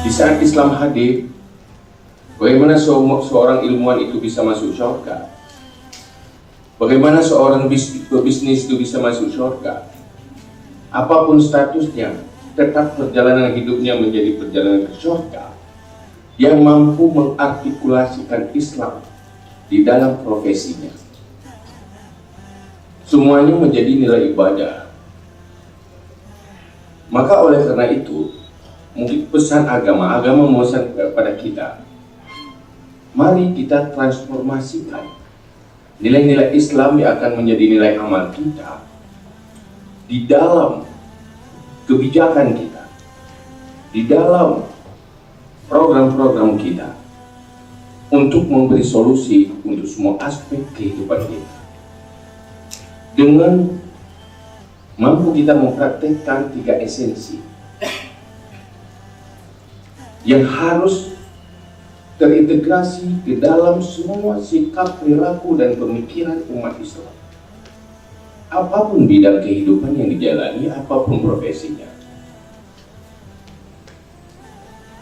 Di saat Islam hadir, bagaimana seorang ilmuwan itu bisa masuk surga? Bagaimana seorang pebisnis itu bisa masuk surga? Apapun statusnya, tetap perjalanan hidupnya menjadi perjalanan ke surga. Yang mampu mengartikulasikan Islam di dalam profesinya. Semuanya menjadi nilai ibadah. Maka oleh karena itu, mungkin pesan agama memesan kepada kita, mari kita transformasikan nilai-nilai Islam yang akan menjadi nilai amal kita di dalam kebijakan kita, di dalam program-program kita, untuk memberi solusi untuk semua aspek kehidupan kita. Dengan mampu kita mempraktekkan 3 esensi yang harus terintegrasi ke dalam semua sikap, perilaku, dan pemikiran umat Islam. Apapun bidang kehidupan yang dijalani, apapun profesinya.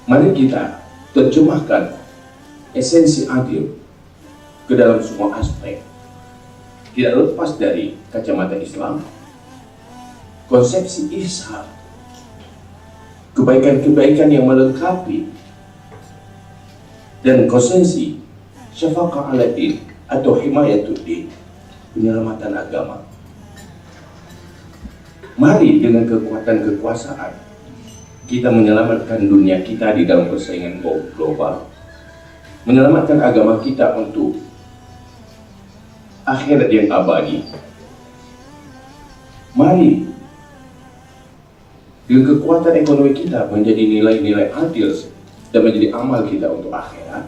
Mari kita terjemahkan esensi adil ke dalam semua aspek. Tidak lepas dari kacamata Islam, konsepsi ihsan, kebaikan-kebaikan yang melengkapi, dan konsepsi syafaqah ala din atau himayatud din, penyelamatan agama. Mari dengan kekuatan kekuasaan kita menyelamatkan dunia kita di dalam persaingan global, menyelamatkan agama kita untuk akhirat yang abadi. Mari dengan kekuatan ekonomi kita menjadi nilai-nilai adil dan menjadi amal kita untuk akhirat,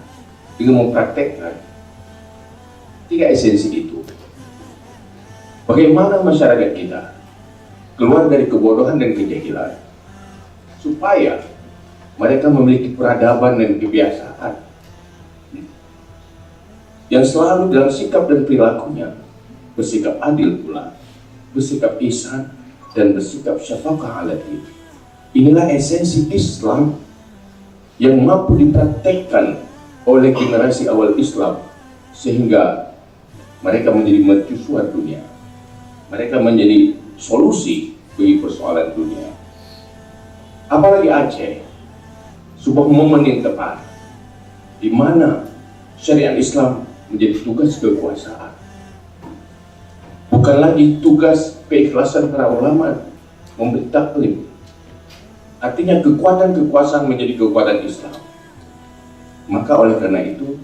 dengan mempraktekkan 3 esensi itu. Bagaimana masyarakat kita keluar dari kebodohan dan kejahilan, supaya mereka memiliki peradaban dan kebiasaan yang selalu dalam sikap dan perilakunya bersikap adil pula, bersikap ihsan, dan bersikap syafaqah ala din. Inilah esensi Islam yang mampu dipraktekkan oleh generasi awal Islam, sehingga mereka menjadi mercusuar dunia. Mereka menjadi solusi bagi persoalan dunia. Apalagi Aceh, sebuah momen yang tepat di mana syariat Islam menjadi tugas kekuasaan, bukan lagi tugas keikhlasan para ulama memberi taklim. Artinya kekuatan kekuasaan menjadi kekuatan Islam. Maka oleh karena itu,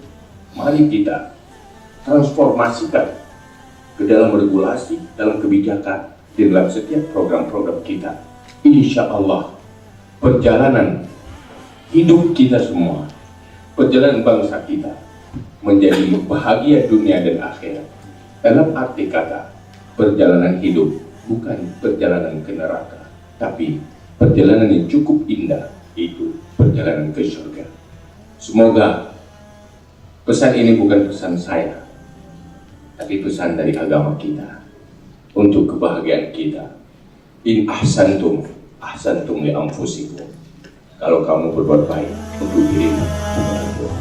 mari kita transformasikan ke dalam regulasi, dalam kebijakan, di dalam setiap program-program kita. Insya Allah perjalanan hidup kita semua, perjalanan bangsa kita menjadi bahagia dunia dan akhirat. Dalam arti kata, perjalanan hidup bukan perjalanan ke neraka, tapi perjalanan yang cukup indah, itu perjalanan ke surga. Semoga pesan ini bukan pesan saya, tapi pesan dari agama kita untuk kebahagiaan kita. In ahsantum, ahsantum li anfusikum. Kalau kamu berbuat baik untuk dirimu, bukan untuk